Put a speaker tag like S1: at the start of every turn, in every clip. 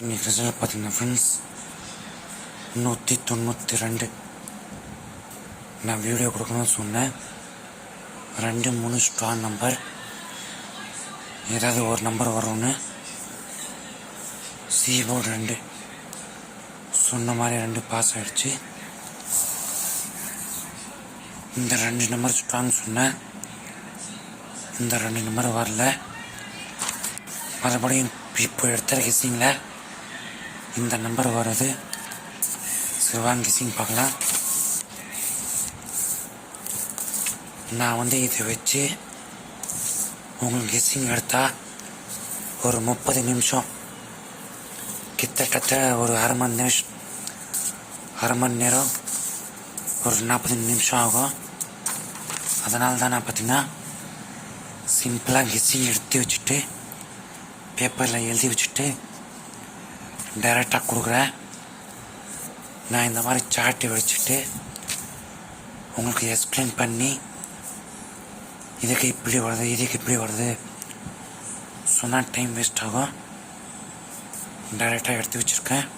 S1: இன்றைக்கி ரிசல்ட் பார்த்தீங்கன்னா ஃப்ரெண்ட்ஸ் 192. நான் வீடியோ கொடுக்கணும்னு சொன்னேன். 2 3 ஸ்ட்ராங் நம்பர், ஏதாவது ஒரு நம்பர் வரும்னு. சி போர்டு 2 சொன்ன மாதிரி 2 பாஸ் ஆகிடுச்சு. இந்த 2 நம்பர் ஸ்ட்ராங் சொன்னேன், இந்த 2 நம்பர் வரல. மறுபடியும் இப்போ எடுத்த கெஸ்ஸிங்கில் இந்த நம்பர் வருது. சிவாங்க கெஸ்ஸிங் பார்க்கலாம். நான் இதை வச்சு உங்களுக்கு கெஸ்ஸிங் எடுத்தால் ஒரு 30 நிமிஷம், கிட்டத்தட்ட ஒரு அரை மணி நேரம், ஒரு 40 நிமிஷம் ஆகும். அதனால தான் நான் பார்த்தீங்கன்னா சிம்பிளாக கெஸ்ஸிங் எடுத்து வச்சுட்டு பேப்பரில் எழுதி வச்சுட்டு டைரெக்டாக கொடுக்குறேன். நான் இந்த மாதிரி சார்ட்டு வச்சுட்டு உங்களுக்கு எக்ஸ்பிளைன் பண்ணி இதுக்கு இப்படி வருது, இதுக்கு இப்படி வருது சொன்னால் டைம் வேஸ்ட் ஆகும். டைரெக்டாக எடுத்து வச்சுருக்கேன்,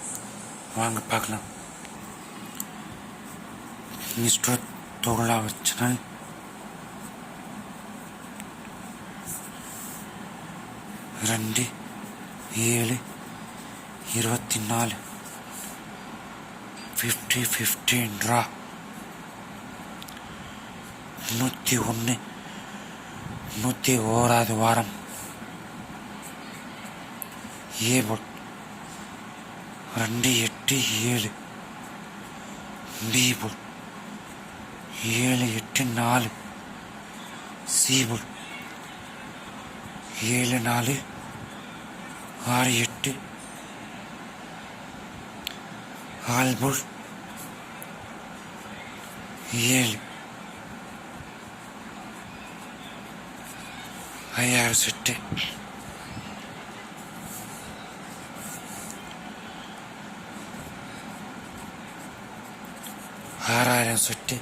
S1: வாங்க பார்க்கலாம். Mister Thola channel. ரெண்டு 7 24 50 ட்ரா. 101 101வது வாரம். A board 2 8 7. B board 7 8 4. C board 7 4 6 8. All board 7. 5000 set. ஆறாயிரம் செட்டு.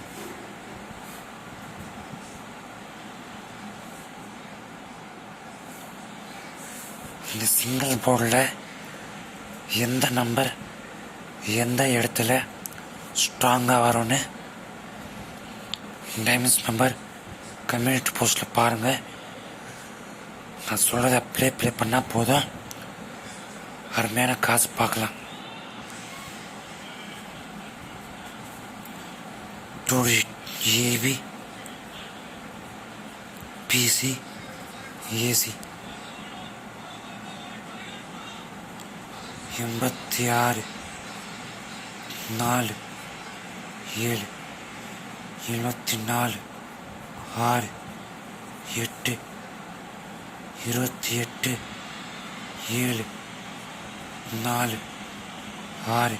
S1: இந்த சிங்கிள் போர்டில் எந்த நம்பர் எந்த இடத்துல ஸ்ட்ராங்காக வரும்னு டைமண்ட்ஸ் நம்பர் கம்யூனிட்டி போஸ்ட்டில் பாருங்கள். நான் சொல்கிறத அப்படியே ப்ளே பண்ணால் போதும், அருமையான காசு பார்க்கலாம். 2 ஏபி பிசி ஏசி 86 4 7 74 6 8 28 7 4 6.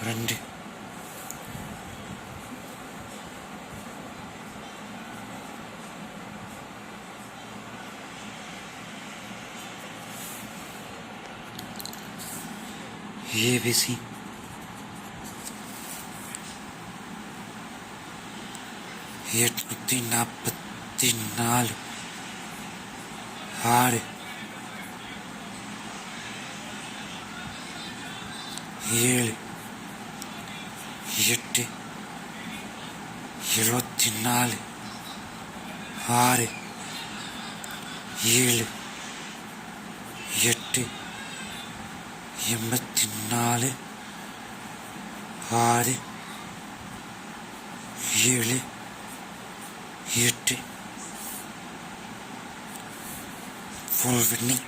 S1: ரெண்டு ABC 844 6 7 8 74 6 7 8 84 6 7 8. Full winning.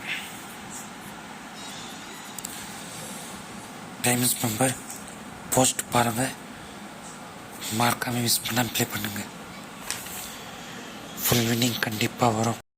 S1: Diamonds number post பாருங்கள், மறக்காமல் மிஸ் பண்ணாமல் ப்ளே பண்ணுங்கள். ஃபுல் வின்னிங் கண்டிப்பாக வரும்.